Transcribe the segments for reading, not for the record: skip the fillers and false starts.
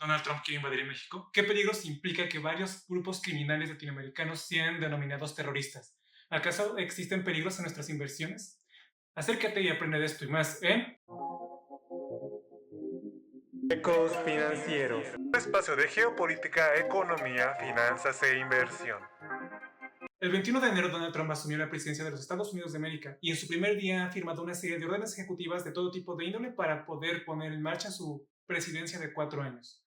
Donald Trump quiere invadir México? ¿Qué peligros implica que varios grupos criminales latinoamericanos sean denominados terroristas? ¿Acaso existen peligros en nuestras inversiones? Acércate y aprende de esto y más en Ecos Financieros. Un espacio de geopolítica, economía, finanzas e inversión. El 21 de enero, Donald Trump asumió la presidencia de los Estados Unidos de América y en su primer día ha firmado una serie de órdenes ejecutivas de todo tipo de índole para poder poner en marcha su presidencia de 4 años.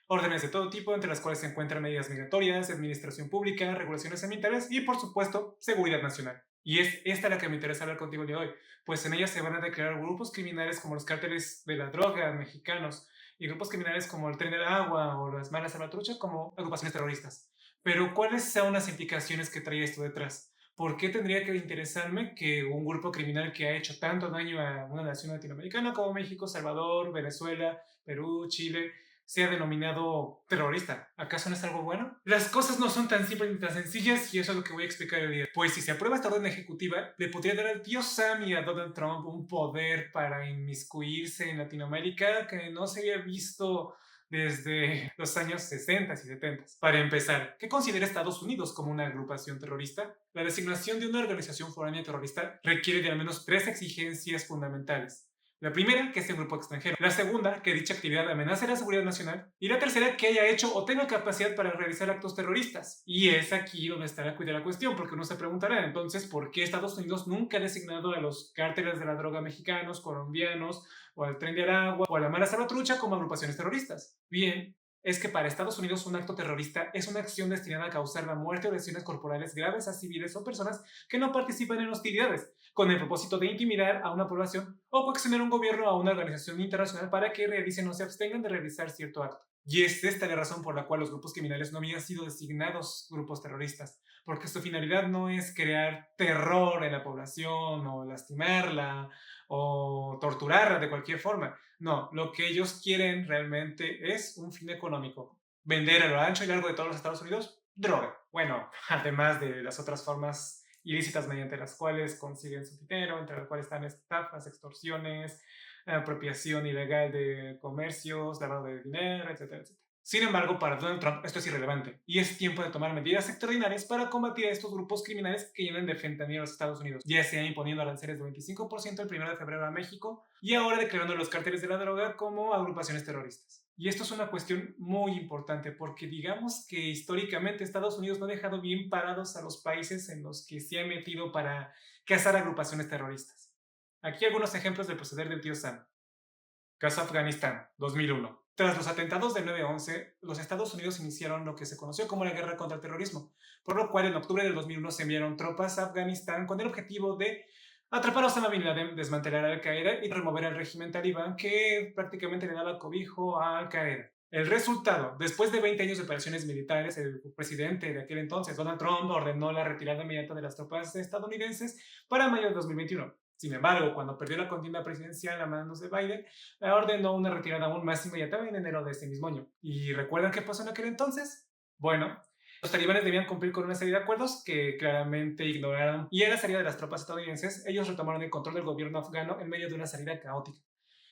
Órdenes de todo tipo, entre las cuales se encuentran medidas migratorias, administración pública, regulaciones ambientales y, por supuesto, seguridad nacional. Y es esta la que me interesa hablar contigo el día de hoy, pues en ella se van a declarar grupos criminales como los cárteles de la droga mexicanos y grupos criminales como el Tren del Agua o las Malas Salvatrucha como agrupaciones terroristas. Pero, ¿cuáles son las implicaciones que trae esto detrás? ¿Por qué tendría que interesarme que un grupo criminal que ha hecho tanto daño a una nación latinoamericana como México, Salvador, Venezuela, Perú, Chile, sea denominado terrorista? ¿Acaso no es algo bueno? Las cosas no son tan simples ni tan sencillas y eso es lo que voy a explicar hoy día. Pues si se aprueba esta orden ejecutiva, le podría dar al tío Sam y a Donald Trump un poder para inmiscuirse en Latinoamérica que no se había visto desde los años 60 y 70. Para empezar, ¿qué considera Estados Unidos como una agrupación terrorista? La designación de una organización foránea terrorista requiere de al menos tres exigencias fundamentales. La primera, que sea un grupo extranjero. La segunda, que dicha actividad amenace la seguridad nacional. Y la tercera, que haya hecho o tenga capacidad para realizar actos terroristas. Y es aquí donde está la cuestión, porque uno se preguntará, entonces, ¿por qué Estados Unidos nunca ha designado a los cárteles de la droga mexicanos, colombianos, o al Tren de Aragua, o a la Mala Salvatrucha como agrupaciones terroristas? Bien, es que para Estados Unidos un acto terrorista es una acción destinada a causar la muerte o lesiones corporales graves a civiles o personas que no participan en hostilidades, con el propósito de intimidar a una población o coaccionar a un gobierno o a una organización internacional para que realicen o se abstengan de realizar cierto acto. Y es esta la razón por la cual los grupos criminales no habían sido designados grupos terroristas, porque su finalidad no es crear terror en la población o lastimarla o torturarla de cualquier forma. No, lo que ellos quieren realmente es un fin económico. Vender a lo ancho y largo de todos los Estados Unidos droga. Bueno, además de las otras formas ilícitas mediante las cuales consiguen su dinero, entre las cuales están estafas, extorsiones, apropiación ilegal de comercios, lavado de dinero, etcétera, etcétera. Sin embargo, para Donald Trump esto es irrelevante y es tiempo de tomar medidas extraordinarias para combatir a estos grupos criminales que llenan de fentanilo a los Estados Unidos, ya sea imponiendo aranceles del 25% el 1 de febrero a México y ahora declarando a los cárteles de la droga como agrupaciones terroristas. Y esto es una cuestión muy importante porque digamos que históricamente Estados Unidos no ha dejado bien parados a los países en los que se ha metido para cazar agrupaciones terroristas. Aquí algunos ejemplos del proceder del tío Sam. Caso Afganistán, 2001. Tras los atentados del 9/11, los Estados Unidos iniciaron lo que se conoció como la guerra contra el terrorismo, por lo cual en octubre del 2001 se enviaron tropas a Afganistán con el objetivo de atrapar a Osama Bin Laden, desmantelar a Al-Qaeda y remover al régimen talibán que prácticamente le daba cobijo a Al-Qaeda. El resultado, después de 20 años de operaciones militares, el presidente de aquel entonces, Donald Trump, ordenó la retirada inmediata de las tropas estadounidenses para mayo de 2021. Sin embargo, cuando perdió la contienda presidencial a manos de Biden, ordenó una retirada aún más inmediata en enero de este mismo año. ¿Y recuerdan qué pasó en aquel entonces? Bueno, los talibanes debían cumplir con una serie de acuerdos que claramente ignoraron y a la salida de las tropas estadounidenses, ellos retomaron el control del gobierno afgano en medio de una salida caótica.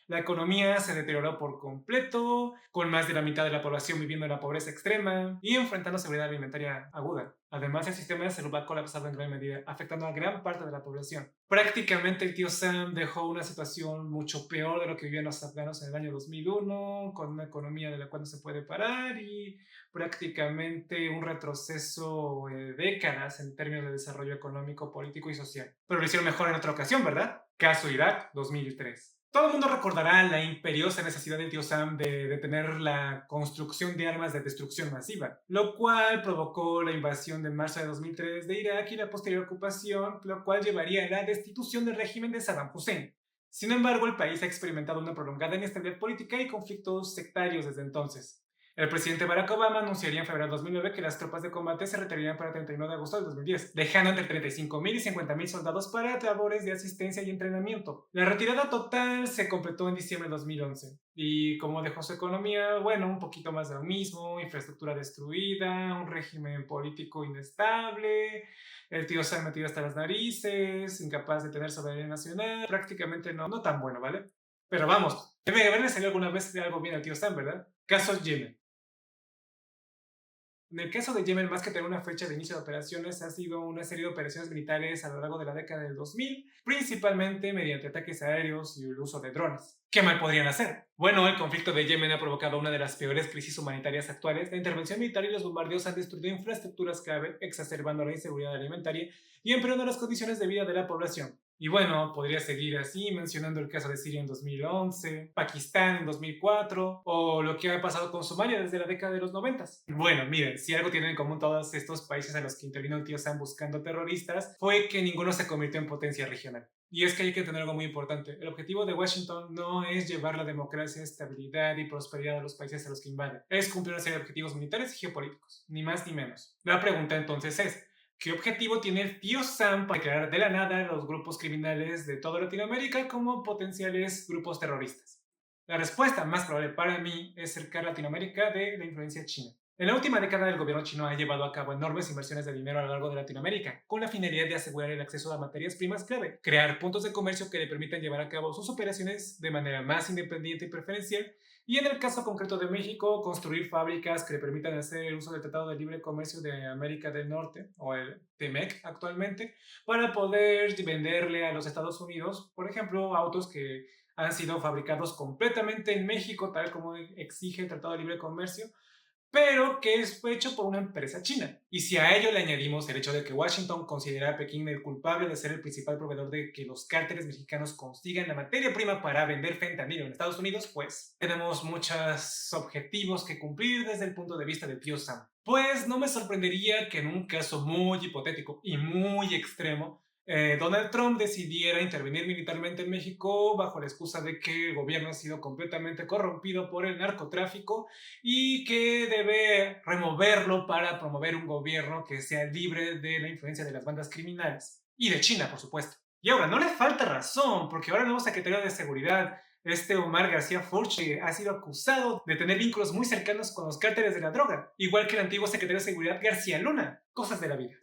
La economía se deterioró por completo, con más de la mitad de la población viviendo en la pobreza extrema y enfrentando seguridad alimentaria aguda. Además, el sistema de salud ha colapsado en gran medida, afectando a gran parte de la población. Prácticamente el tío Sam dejó una situación mucho peor de lo que vivían los afganos en el año 2001, con una economía de la cual no se puede parar y prácticamente un retroceso de décadas en términos de desarrollo económico, político y social. Pero lo hicieron mejor en otra ocasión, ¿verdad? Caso Irak, 2003. Todo el mundo recordará la imperiosa necesidad del tío Sam de detener la construcción de armas de destrucción masiva, lo cual provocó la invasión de marzo de 2003 de Irak y la posterior ocupación, lo cual llevaría a la destitución del régimen de Saddam Hussein. Sin embargo, el país ha experimentado una prolongada inestabilidad política y conflictos sectarios desde entonces. El presidente Barack Obama anunciaría en febrero de 2009 que las tropas de combate se retirarían para el 31 de agosto de 2010, dejando entre 35,000 y 50,000 soldados para labores de asistencia y entrenamiento. La retirada total se completó en diciembre de 2011. ¿Y cómo dejó su economía? Bueno, un poquito más de lo mismo, infraestructura destruida, un régimen político inestable, el tío se ha metido hasta las narices, incapaz de tener soberanía nacional, prácticamente no tan bueno, ¿vale? Pero vamos, debe haberle salido alguna vez de algo bien al tío Sam, ¿verdad? Caso Yemen. En el caso de Yemen, más que tener una fecha de inicio de operaciones, ha sido una serie de operaciones militares a lo largo de la década del 2000, principalmente mediante ataques aéreos y el uso de drones. ¿Qué mal podrían hacer? Bueno, el conflicto de Yemen ha provocado una de las peores crisis humanitarias actuales. La intervención militar y los bombardeos han destruido infraestructuras clave, exacerbando la inseguridad alimentaria y empeorando las condiciones de vida de la población. Y bueno, podría seguir así mencionando el caso de Siria en 2011, Pakistán en 2004 o lo que ha pasado con Somalia desde la década de los 90. Bueno, miren, si algo tienen en común todos estos países a los que intervino el tío Sam buscando terroristas fue que ninguno se convirtió en potencia regional. Y es que hay que tener algo muy importante. El objetivo de Washington no es llevar la democracia, estabilidad y prosperidad a los países a los que invade. Es cumplir una serie de objetivos militares y geopolíticos. Ni más ni menos. La pregunta entonces es, ¿qué objetivo tiene el tío Sam para crear de la nada los grupos criminales de toda Latinoamérica como potenciales grupos terroristas? La respuesta más probable para mí es cercar Latinoamérica de la influencia china. En la última década, el gobierno chino ha llevado a cabo enormes inversiones de dinero a lo largo de Latinoamérica, con la finalidad de asegurar el acceso a materias primas clave, crear puntos de comercio que le permitan llevar a cabo sus operaciones de manera más independiente y preferencial, y en el caso concreto de México, construir fábricas que le permitan hacer uso del Tratado de Libre Comercio de América del Norte, o el TEMEC actualmente, para poder venderle a los Estados Unidos, por ejemplo, autos que han sido fabricados completamente en México, tal como exige el Tratado de Libre Comercio, pero que es hecho por una empresa china. Y si a ello le añadimos el hecho de que Washington considera a Pekín el culpable de ser el principal proveedor de que los cárteles mexicanos consigan la materia prima para vender fentanilo en Estados Unidos, pues tenemos muchos objetivos que cumplir desde el punto de vista del tío Sam. Pues no me sorprendería que en un caso muy hipotético y muy extremo, Donald Trump decidiera intervenir militarmente en México bajo la excusa de que el gobierno ha sido completamente corrompido por el narcotráfico y que debe removerlo para promover un gobierno que sea libre de la influencia de las bandas criminales. Y de China, por supuesto. Y ahora, no le falta razón, porque ahora el nuevo secretario de Seguridad, Omar García Furche, ha sido acusado de tener vínculos muy cercanos con los cárteles de la droga, igual que el antiguo secretario de Seguridad García Luna. Cosas de la vida.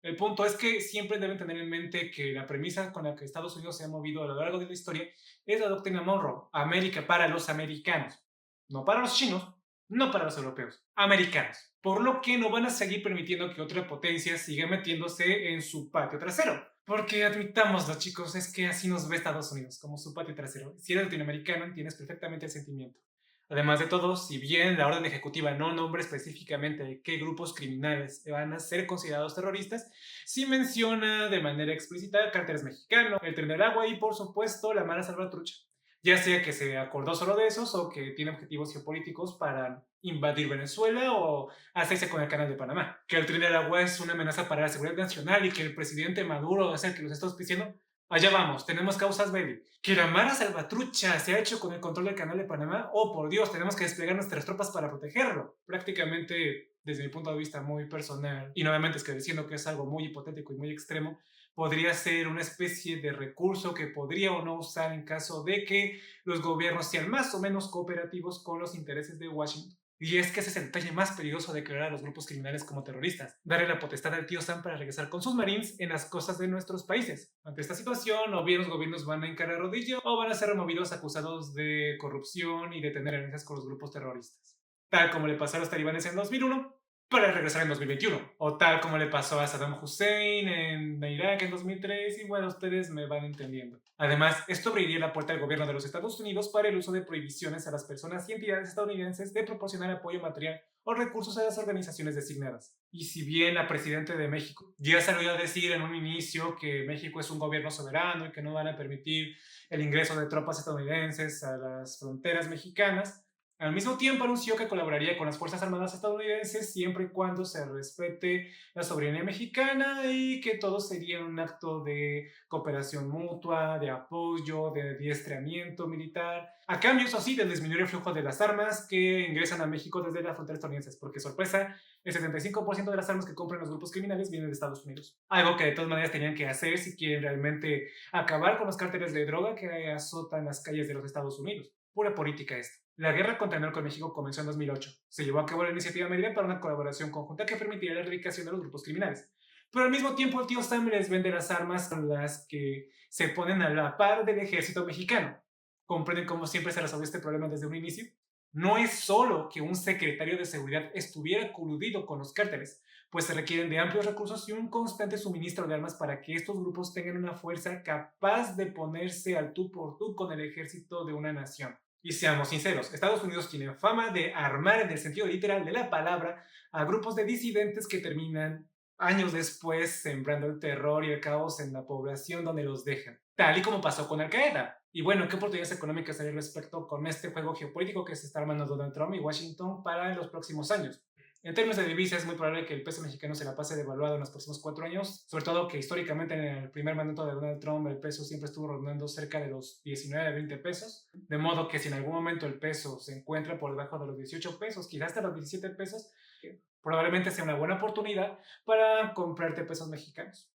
El punto es que siempre deben tener en mente que la premisa con la que Estados Unidos se ha movido a lo largo de la historia es la doctrina Monroe, América para los americanos, no para los chinos, no para los europeos, americanos. Por lo que no van a seguir permitiendo que otra potencia siga metiéndose en su patio trasero. Porque admitámoslo, chicos, es que así nos ve Estados Unidos, como su patio trasero. Si eres latinoamericano, entiendes perfectamente el sentimiento. Además de todo, si bien la orden ejecutiva no nombra específicamente qué grupos criminales van a ser considerados terroristas, sí menciona de manera explícita cárteles mexicanos, el Tren del Agua y, por supuesto, la Mara Salvatrucha. Ya sea que se acordó solo de esos o que tiene objetivos geopolíticos para invadir Venezuela o hacerse con el Canal de Panamá. Que el Tren del Agua es una amenaza para la seguridad nacional y que el presidente Maduro es el que los está auspiciando. Allá vamos, tenemos causas belli. Que la Mara Salvatrucha se ha hecho con el control del Canal de Panamá. Oh, por Dios, tenemos que desplegar nuestras tropas para protegerlo. Prácticamente, desde mi punto de vista muy personal, y nuevamente es que diciendo que es algo muy hipotético y muy extremo, podría ser una especie de recurso que podría o no usar en caso de que los gobiernos sean más o menos cooperativos con los intereses de Washington. Y es que ese es el detalle más peligroso de crear a los grupos criminales como terroristas, darle la potestad al tío Sam para regresar con sus marines en las costas de nuestros países. Ante esta situación, o bien los gobiernos van a encarar rodillo o van a ser removidos acusados de corrupción y de tener alianzas con los grupos terroristas. Tal como le pasó a los talibanes en 2001, para regresar en 2021. O tal como le pasó a Saddam Hussein en Irak en 2003, y bueno, ustedes me van entendiendo. Además, esto abriría la puerta al gobierno de los Estados Unidos para el uso de prohibiciones a las personas y entidades estadounidenses de proporcionar apoyo material o recursos a las organizaciones designadas. Y si bien la presidenta de México ya salió a decir en un inicio que México es un gobierno soberano y que no van a permitir el ingreso de tropas estadounidenses a las fronteras mexicanas, al mismo tiempo anunció que colaboraría con las Fuerzas Armadas estadounidenses siempre y cuando se respete la soberanía mexicana y que todo sería un acto de cooperación mutua, de apoyo, de adiestramiento militar. A cambio, eso sí, de disminuir el flujo de las armas que ingresan a México desde la frontera estadounidense, porque sorpresa, el 75% de las armas que compran los grupos criminales vienen de Estados Unidos. Algo que de todas maneras tenían que hacer si quieren realmente acabar con los cárteles de droga que azotan las calles de los Estados Unidos. Pura política esto. La guerra contra el narco en México comenzó en 2008. Se llevó a cabo la iniciativa Mérida para una colaboración conjunta que permitiría la erradicación de los grupos criminales. Pero al mismo tiempo el tío Sam les vende las armas a las que se ponen a la par del ejército mexicano. ¿Comprenden cómo siempre se resolvió este problema desde un inicio? No es solo que un secretario de seguridad estuviera coludido con los cárteles, pues se requieren de amplios recursos y un constante suministro de armas para que estos grupos tengan una fuerza capaz de ponerse al tú por tú con el ejército de una nación. Y seamos sinceros, Estados Unidos tiene fama de armar en el sentido literal de la palabra a grupos de disidentes que terminan años después sembrando el terror y el caos en la población donde los dejan, tal y como pasó con Al Qaeda. Y bueno, ¿qué oportunidades económicas hay al respecto con este juego geopolítico que se está armando Donald Trump y Washington para los próximos años? En términos de divisas, es muy probable que el peso mexicano se la pase devaluado en los próximos 4 años, sobre todo que históricamente en el primer mandato de Donald Trump el peso siempre estuvo rondando cerca de los 19 a 20 pesos, de modo que si en algún momento el peso se encuentra por debajo de los 18 pesos, quizás hasta los 17 pesos, probablemente sea una buena oportunidad para comprarte pesos mexicanos.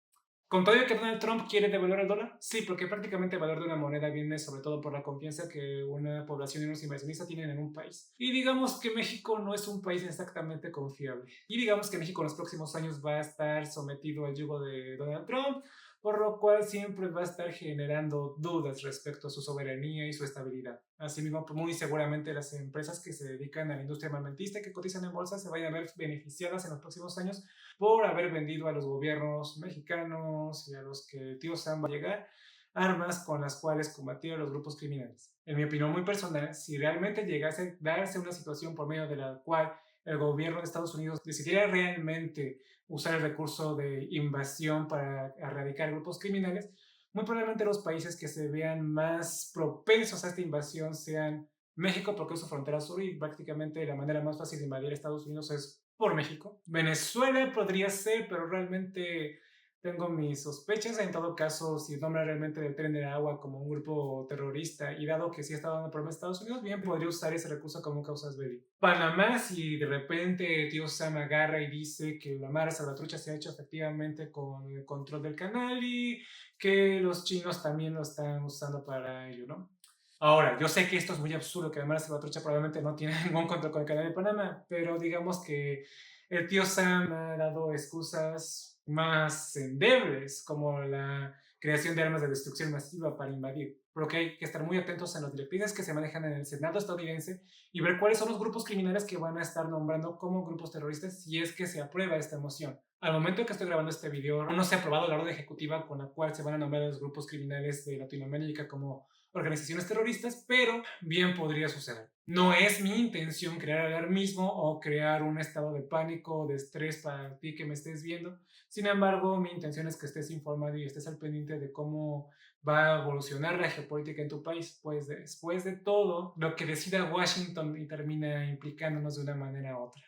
¿Con todo que Donald Trump quiere devaluar el dólar? Sí, porque prácticamente el valor de una moneda viene sobre todo por la confianza que una población y unos inversionistas tienen en un país. Y digamos que México no es un país exactamente confiable. Y digamos que México en los próximos años va a estar sometido al yugo de Donald Trump, por lo cual siempre va a estar generando dudas respecto a su soberanía y su estabilidad. Asimismo, muy seguramente las empresas que se dedican a la industria armamentista y que cotizan en bolsa se vayan a ver beneficiadas en los próximos años por haber vendido a los gobiernos mexicanos y a los que el tío Sam va a llegar armas con las cuales combatir a los grupos criminales. En mi opinión muy personal, si realmente llegase a darse una situación por medio de la cual el gobierno de Estados Unidos decidiera realmente usar el recurso de invasión para erradicar grupos criminales, muy probablemente los países que se vean más propensos a esta invasión sean México, porque es su frontera sur y prácticamente la manera más fácil de invadir Estados Unidos es por México. Venezuela podría ser, pero realmente tengo mis sospechas. En todo caso, si nombra realmente el Tren de Agua como un grupo terrorista y dado que sí está dando problemas a Estados Unidos, bien podría usar ese recurso como causas belli. Panamá, si de repente tío Sam agarra y dice que la Mara Salvatrucha se ha hecho efectivamente con el control del canal y que los chinos también lo están usando para ello, ¿no? Ahora, yo sé que esto es muy absurdo, que además Salvatrucha probablemente no tiene ningún control con el canal de Panamá, pero digamos que el tío Sam ha dado excusas más endebles, como la creación de armas de destrucción masiva para invadir. Por lo que hay que estar muy atentos en las directrices que se manejan en el Senado estadounidense y ver cuáles son los grupos criminales que van a estar nombrando como grupos terroristas si es que se aprueba esta moción. Al momento que estoy grabando este video, no se ha aprobado la orden ejecutiva con la cual se van a nombrar los grupos criminales de Latinoamérica como organizaciones terroristas, pero bien podría suceder. No es mi intención crear alarmismo o crear un estado de pánico o de estrés para ti que me estés viendo. Sin embargo, mi intención es que estés informado y estés al pendiente de cómo va a evolucionar la geopolítica en tu país, pues después de todo, lo que decida Washington y termina implicándonos de una manera u otra.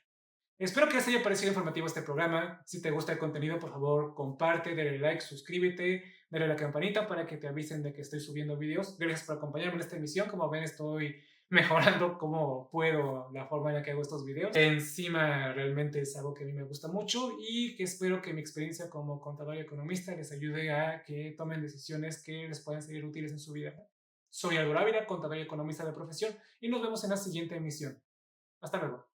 Espero que les haya parecido informativo este programa. Si te gusta el contenido, por favor, comparte, dale like, suscríbete, dale a la campanita para que te avisen de que estoy subiendo videos. Gracias por acompañarme en esta emisión. Como ven, estoy mejorando como puedo la forma en la que hago estos videos. Encima, realmente es algo que a mí me gusta mucho y que espero que mi experiencia como contador y economista les ayude a que tomen decisiones que les puedan ser útiles en su vida. Soy Álvaro Ávila, contador y economista de profesión, y nos vemos en la siguiente emisión. Hasta luego.